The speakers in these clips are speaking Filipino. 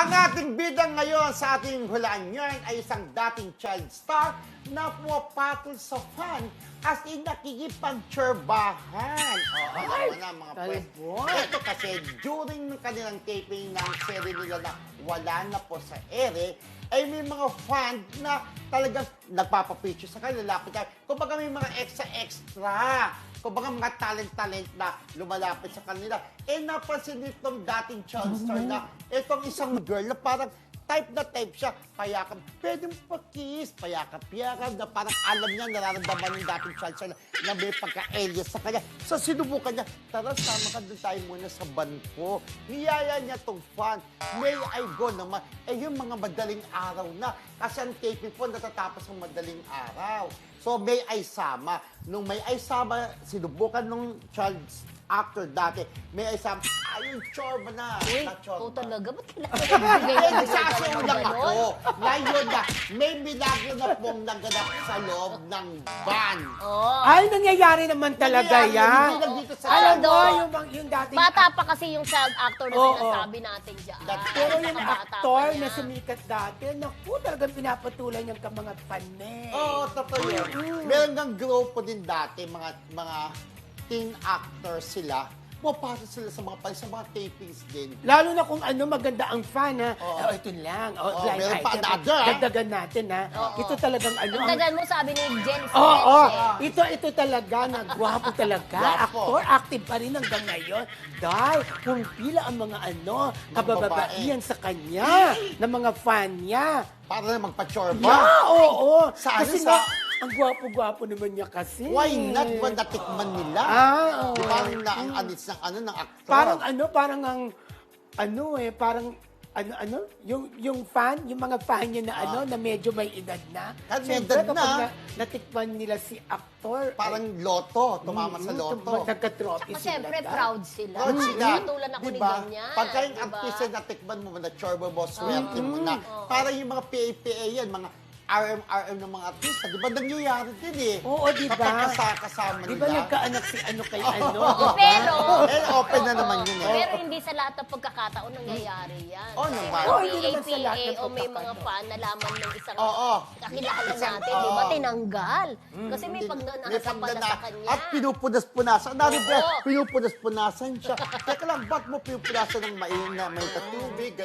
Ang ating bidang ngayon sa ating hulaan ngayon ay isang dating child star na pumapatol sa fan as in nakikipagtsurbahan. Alam mo na mga pwes. Ito kasi during ng kanilang taping ng serie nila na wala na po sa ere, ay may mga fan na talagang nagpapapicture sa kanila. Kumbaga may mga extra. Kumbaga mga talent na lumalapit sa kanila. Napansin nitong dating child star na itong isang girl na parang type siya, payakap, pwede mo pa-kiss, payakap, na parang alam niya, nararamdaman ng dating child star na may pagka-alias sa kanya. So sinubukan niya, tara, sama ka doon tayo muna sa banko. Niyaya niya tong fan. May I go naman. Yung mga madaling araw na. Kasi ang taping po natatapos ng madaling araw. So may ay sama. Nung may ay sama, sinubukan nung child actor dati, may ay sama, ayun, chorba na. Uy, chorba. talaga? Ba't kailangan Kaya nagsasulang ako. Ngayon na, may milagro na pong naganap sa loob ng van. Oh. Ay, nangyayari naman talaga Nangyayari, yan. hindi lang dito sa Alam mo, Ano? yung dating... Bata pa kasi yung child actor na Oo. sinasabi natin dyan. Pero yung Napakabata aktor pa na niya. sumikat dati, naku, talagang pinapatulan niyang ka mga pané. Oo, totoo yun. Meron ng grupo din dati, mga teen actors sila. Pumapasok sila sa mga tapings din. Lalo na kung ano maganda ang fan, ha? Oo. Ito lang. Blind meron pa item. another, ha? Dagdagan natin, ha? Oo. Ito talagang ano. Ang dagan mo, sabi ni Jen Oo, Sketch, ito talaga, gwapo talaga. Gwapo. Aktor, active pa rin hanggang ngayon. Dahil kung pila ang mga kabababaihan sa kanya, ng mga fan niya. Para na magpa-chorba. Yeah, oo. Sa ano, Kasi sa- nga, ang gwapo-gwapo naman niya kasi. Why not ba natikman nila? Oo. Di ba ang anis ng aktor? Parang yung fan, yung mga fan niya na na medyo may edad na. At may Siyempre, edad na. kapag natikman nila si aktor, Parang loto, tumama sa loto. nagka-trophy Tsaka sila. syempre, proud sila. Proud sila. Katulad ako ni Diba? ganyan. Pagka yung diba? artista na tikman mo na chorba mo, swerte mo na. Parang yung mga PAPA yan, mga RM ng mga artista. Di ba nangyayari din eh? Oo, di ba? Kapag kasama Di nila. ba nagkaanak si ano kay ano? Pero, Open na naman yun eh. Pero hindi sa lahat ng pagkakataon nangyayari yan. Oo naman. Oo, hindi naman sa lahat ng o may mga pagkakataon. fan na laman ng isang Oo. kakilala Isang- natin, di ba? oo. Tinanggal. Kasi may May pagnanasa pala pagdana- sa kanya. At pinupunas-punasan. Nari ba, Oo. pinupunas-punasan siya. Teka lang, ba't mo pinupunasan ng may katubig?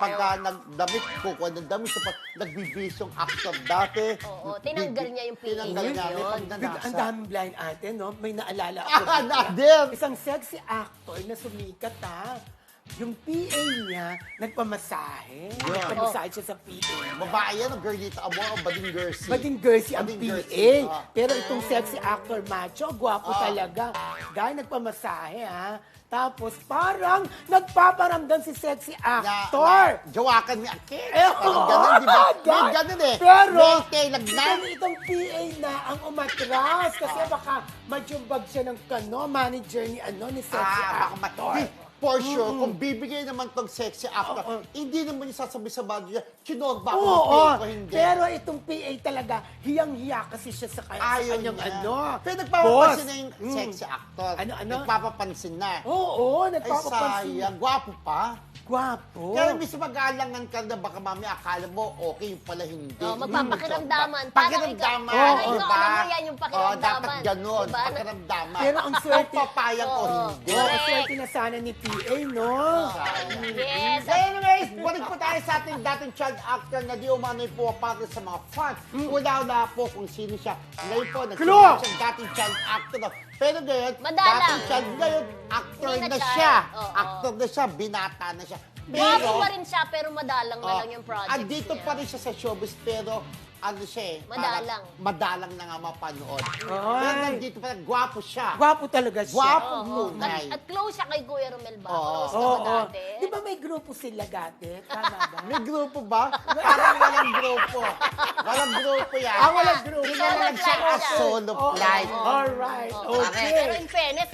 Pagka nagdamit, kukuha ng damit. Kapag nagbibisyong actor dati. Oo, tinanggal niya yung PA Tinanggal niya. May yun. pagnanasa. Ang daming blind ate, no? May naalala ako. Nadir! Isang sexy actor na sumikat, ha? Yung PA niya, nagpamasahe. Nagpamasahe siya sa PA. Babae yan, ang girlita amo, ang bading girlsy. Bading girlsy ang Bading PA. girlsy, Pero itong sexy actor macho, gwapo talaga. Dahil nagpamasahe, ha? Tapos parang nagpaparamdam si sexy actor. Jawakan ni Akit. Eh, Parang ganun, di ba? oo, May ganun eh. Pero, May lagnat. itong PA na ang umatras kasi baka majumbag siya ng manager ni sexy actor. For sure, kung bibigay naman tong sexy actor, hindi naman yung sasabi sa bado niya, chinorba ako Oo, ng ko, hindi. pero itong PA talaga, hiyang-hiya kasi siya sa Ayaw kanyang niya. Pero boss. nagpapapansin na yung sexy actor. Ano? Nagpapapansin na. Oo, Ay, nagpapapansin. sayang. Gwapo pa. Gwapo. Kaya miss mag-aalangan ka na baka mami akala mo okay yung pala hindi. Magpapakiramdaman. Pakiramdaman. Parang Oo, ikaw, diba? alam mo yan yung pakiramdaman. Dapat ganun. Diba? Pakiramdaman. Pero ang swerte- Kung papayag o hindi. Oo, swerte na sana ni PA, no? Yes. Anyways, balik po tayo sa ating dating child actor na di umano'y pumapatol sa mga fans. Wala po kung sino siya. Ngayon po, nagsimula siya dating child actor. Pero ngayon, Madalang. dating child ngayon, actor Hindi na na child. siya. Oo. Actor na siya, binata na siya. Gwapo pa rin siya, pero madalang na lang yung project andito niya. pa rin siya sa showbiz, pero ano siya eh. Madalang. parang Madalang na nga mapanood. Pero Ay. nandito pa rin, gwapo siya. Gwapo talaga siya. Gwapo Oo. tunay. At close siya kay Kuya Romel ba? Oo. Close ka ba Oo. dati? Di ba may grupo sila dati? Tama ba? May grupo ba? Parang walang grupo. Walang grupo yan. Walang grupo. Kilala lang siya as siya. solo flight. Alright. Oo. Okay. Pero in fairness,